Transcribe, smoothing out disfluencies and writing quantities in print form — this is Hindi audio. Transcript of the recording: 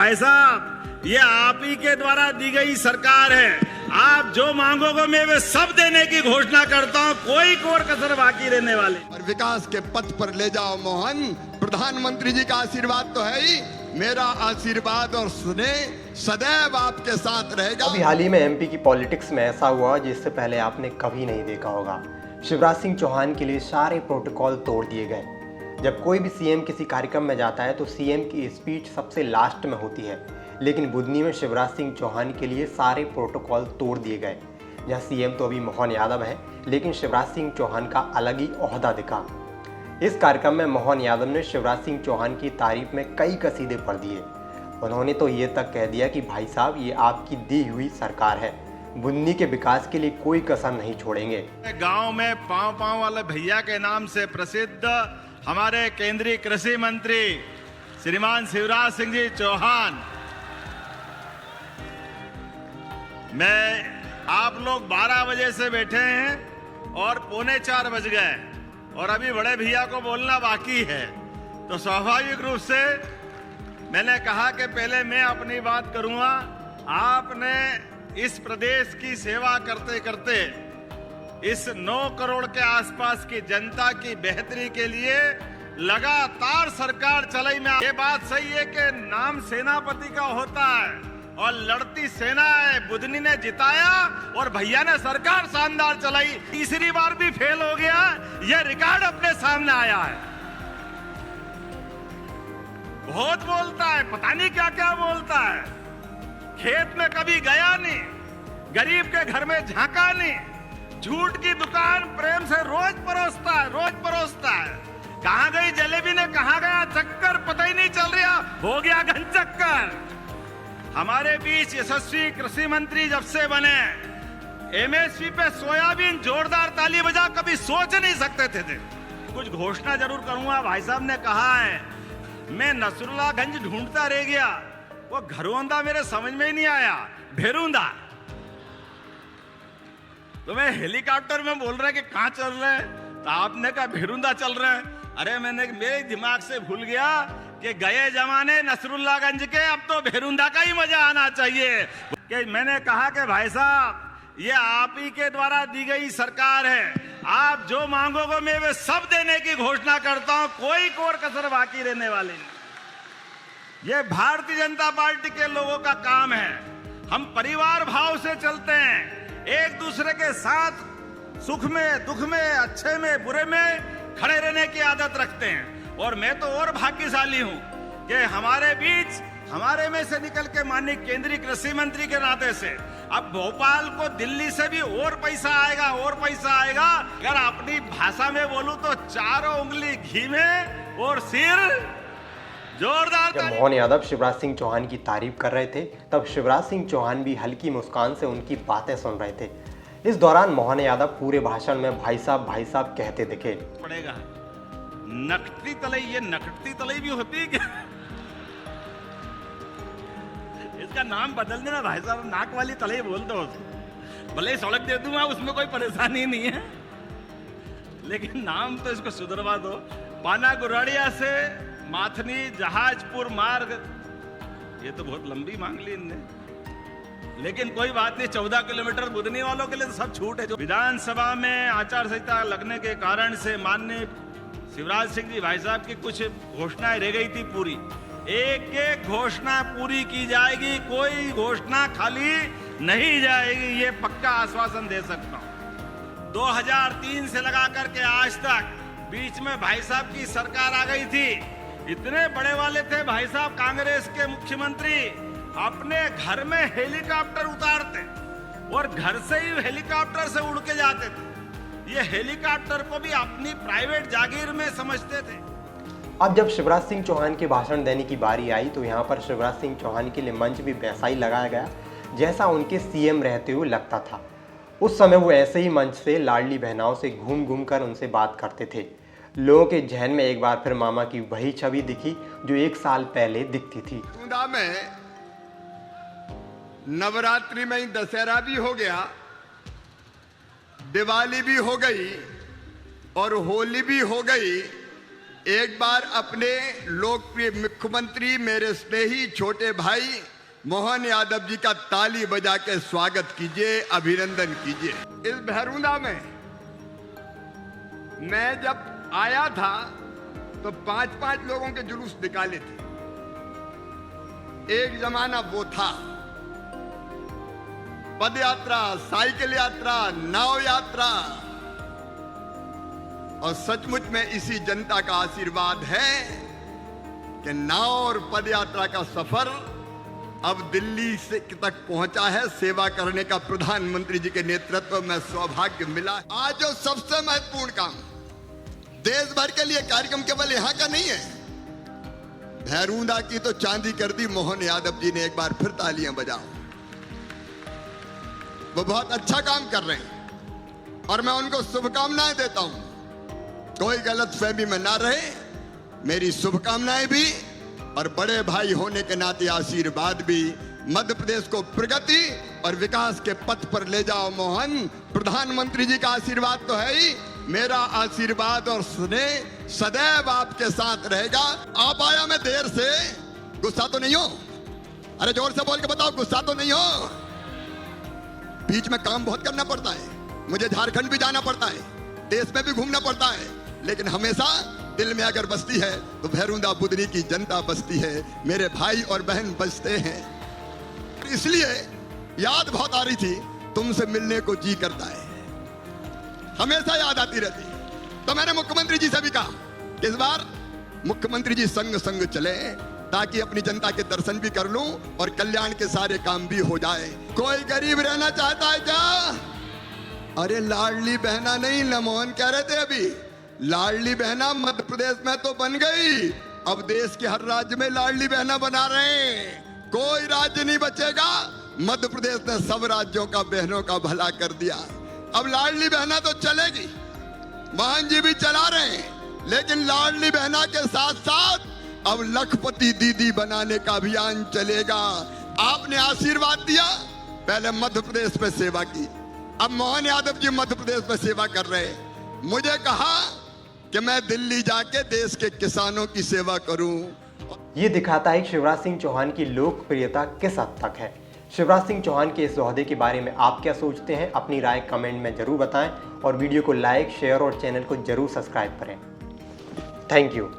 भाई साहब, ये आप ही के द्वारा दी गई सरकार है। आप जो मांगोगे मैं वे सब देने की घोषणा करता हूँ, कोई कोर कसर बाकी रहने वाले। और विकास के पथ पर ले जाओ मोहन, प्रधानमंत्री जी का आशीर्वाद तो है ही, मेरा आशीर्वाद और स्नेह सदैव आपके साथ रहेगा। अभी हाल ही में एमपी की पॉलिटिक्स में ऐसा हुआ जिससे पहले आपने कभी नहीं देखा होगा। शिवराज सिंह चौहान के लिए सारे प्रोटोकॉल तोड़ दिए गए। जब कोई भी सीएम किसी कार्यक्रम में जाता है तो सीएम की स्पीच सबसे लास्ट में होती है, लेकिन बुधनी में शिवराज सिंह चौहान के लिए सारे प्रोटोकॉल तोड़ दिए गए। जहाँ सीएम तो अभी मोहन यादव है, लेकिन शिवराज सिंह चौहान का अलग ही ओहदा दिखा। इस कार्यक्रम में मोहन यादव ने शिवराज सिंह चौहान की तारीफ में कई कसीदे पढ़ दिए। उन्होंने तो ये तक कह दिया कि भाई साहब, ये आपकी दी हुई सरकार है, बुधनी के विकास के लिए कोई कसर नहीं छोड़ेंगे। गांव में पांव पांव वाले भैया के नाम से प्रसिद्ध हमारे केंद्रीय कृषि मंत्री श्रीमान शिवराज सिंह जी चौहान, मैं आप लोग 12 बजे से बैठे हैं और 3:45 बज गए और अभी बड़े भैया को बोलना बाकी है, तो स्वाभाविक रूप से मैंने कहा कि पहले मैं अपनी बात करूंगा। आपने इस प्रदेश की सेवा करते करते इस 9 करोड़ के आसपास की जनता की बेहतरी के लिए लगातार सरकार चलाई में। ये बात सही है कि नाम सेनापति का होता है और लड़ती सेना है। बुधनी ने जिताया और भैया ने सरकार शानदार चलाई, तीसरी बार भी फेल हो गया। ये रिकॉर्ड अपने सामने आया है। बहुत बोलता है, पता नहीं क्या क्या बोलता है। खेत में कभी गया नहीं, गरीब के घर में झांका नहीं, झूठ की दुकान प्रेम से रोज परोसता है। कहां गई जलेबी ने, कहां गया चक्कर, पता ही नहीं चल रहा, हो गया घन चक्कर। हमारे बीच यशस्वी कृषि मंत्री जब से बने, एमएसपी पे सोयाबीन जोरदार ताली बजा, कभी सोच नहीं सकते थे। कुछ घोषणा जरूर करूंगा। भाई साहब ने कहा है, मैं नसरुल्लागंज ढूंढता रह गया, वो घरोंदा मेरे समझ में ही नहीं आया, भेरूंदा। तो मैं हेलीकॉप्टर में बोल रहे कि कहां चल रहे हैं, तो आपने कहा भेरूंदा चल रहे हैं। अरे मेरे दिमाग से भूल गया कि गए जमाने नसरुल्लागंज के, अब तो भेरूंदा का ही मजा आना चाहिए। कि मैंने कहा कि भाई साहब, ये आप ही के द्वारा दी गई सरकार है। आप जो मांगोगे मैं वे सब देने की घोषणा करता हूं, कोई कोर कसर बाकी रहने वाली नहीं। ये भारतीय जनता पार्टी के लोगों का काम है। हम परिवार भाव से चलते हैं, एक दूसरे के साथ सुख में, दुख में, अच्छे में, बुरे में खड़े रहने की आदत रखते हैं। और मैं तो और भाग्यशाली हूं कि हमारे बीच, हमारे में से निकल के माननीय केंद्रीय कृषि मंत्री के नाते से अब भोपाल को दिल्ली से भी और पैसा आएगा, और पैसा आएगा। अगर अपनी भाषा में बोलूं तो 4 उंगली घी में और सिर जोरदार। जब मोहन यादव शिवराज सिंह चौहान की तारीफ कर रहे थे, तब शिवराज सिंह चौहान भी हल्की मुस्कान से उनकी बातें सुन रहे थे। इस दौरान मोहन यादव पूरे भाषण में भाई साहब कहते दिखे। पड़ेगा नकटी तलई, ये नकटी तलई भी होती है क्या? इसका नाम बदल देना भाई साहब, नाक वाली तलई बोल दो उसको। भले ही सड़क दे दूंगा, उसमें कोई परेशानी नहीं है, लेकिन नाम तो इसको सुधरवा दो। पाना गुराड़िया से माथनी जहाजपुर मार्ग, ये तो बहुत लंबी मांग ली इनने, लेकिन कोई बात नहीं। 14 किलोमीटर बुधनी वालों के लिए तो सब छूट है। जो विधानसभा में आचार संहिता लगने के कारण से माननीय शिवराज सिंह जी भाई साहब की कुछ घोषणाएं रह गई थी पूरी, एक एक घोषणा पूरी की जाएगी, कोई घोषणा खाली नहीं जाएगी, ये पक्का आश्वासन दे सकता हूं। 2003 से लगा करके आज तक बीच में भाई साहब की सरकार आ गई थी। इतने बड़े वाले थे भाई साहब, कांग्रेस के मुख्यमंत्री अपने घर में हेलीकॉप्टर उतारते और घर से ही हेलीकॉप्टर से उड़ के जाते थे। ये हेलीकॉप्टर को भी अपनी प्राइवेट जागीर में समझते थे। अब जब शिवराज सिंह चौहान के भाषण देने की बारी आई तो यहाँ पर शिवराज सिंह चौहान के लिए मंच भी वैसा ही लगाया गया जैसा उनके सीएम रहते हुए लगता था। उस समय वो ऐसे ही मंच से लाडली बहनाओं से घूम घूम कर उनसे बात करते थे। लोगों के जहन में एक बार फिर मामा की वही छवि दिखी जो 1 साल पहले दिखती थी। में नवरात्रि में ही दशहरा भी हो गया, दिवाली भी हो गई और होली भी हो गई, एक बार अपने लोकप्रिय मुख्यमंत्री मेरे स्नेही छोटे भाई मोहन यादव जी का ताली बजा के स्वागत कीजिए, अभिनंदन कीजिए। इस भैरूंदा में मैं जब आया था तो 5-5 लोगों के जुलूस निकाले थे। एक जमाना वो था, पद यात्रा, साइकिल यात्रा, नाव यात्रा, और सचमुच में इसी जनता का आशीर्वाद है कि नाव और पद यात्रा का सफर अब दिल्ली से तक पहुंचा है। सेवा करने का प्रधानमंत्री जी के नेतृत्व में सौभाग्य मिला। आज जो सबसे महत्वपूर्ण काम देश भर के लिए कार्यक्रम केवल यहां का नहीं है, भैरूंदा की तो चांदी कर दी मोहन यादव जी ने। एक बार फिर तालियां बजाओ। वो बहुत अच्छा काम कर रहे हैं और मैं उनको शुभकामनाएं देता हूं। कोई गलत फहमी में ना रहे, मेरी शुभकामनाएं भी और बड़े भाई होने के नाते आशीर्वाद भी। मध्य प्रदेश को प्रगति और विकास के पथ पर ले जाओ मोहन। प्रधानमंत्री जी का आशीर्वाद तो है ही, मेरा आशीर्वाद और स्नेह सदैव आपके साथ रहेगा। आप आया मैं देर से, गुस्सा तो नहीं हो? अरे जोर से बोल के बताओ, गुस्सा तो नहीं हो? बीच में काम बहुत करना पड़ता है, मुझे झारखंड भी जाना पड़ता है, देश में भी घूमना पड़ता है, लेकिन हमेशा दिल में अगर बसती है तो भैरूंदा बुदनी की जनता बसती है, मेरे भाई और बहन बसते हैं। इसलिए याद बहुत आ रही थी, तुमसे मिलने को जी करता है, हमेशा याद आती रहती। तो मैंने मुख्यमंत्री जी से भी कहा कि इस बार मुख्यमंत्री जी संग संग चले ताकि अपनी जनता के दर्शन भी कर लूं और कल्याण के सारे काम भी हो जाए। कोई गरीब रहना चाहता है क्या? अरे लाडली बहना नहीं, लमोहन कह रहे थे अभी, लाडली बहना मध्य प्रदेश में तो बन गई, अब देश के हर राज्य में लाडली बहना बना रहे हैं। कोई राज्य नहीं बचेगा, मध्य प्रदेश ने सब राज्यों का बहनों का भला कर दिया। अब लाडली बहना तो चलेगी, मोहन जी भी चला रहे हैं, लेकिन लाडली बहना के साथ साथ अब लखपति दीदी बनाने का अभियान चलेगा। आपने आशीर्वाद दिया, पहले मध्य प्रदेश में सेवा की, अब मोहन यादव जी मध्य प्रदेश में सेवा कर रहे हैं। मुझे कहा कि मैं दिल्ली जाके देश के किसानों की सेवा करूं। ये दिखाता है कि शिवराज सिंह चौहान की लोकप्रियता किस हद तक है। शिवराज सिंह चौहान के इस ओहदे के बारे में आप क्या सोचते हैं? अपनी राय कमेंट में जरूर बताएं और वीडियो को लाइक, शेयर और चैनल को जरूर सब्सक्राइब करें। Thank you.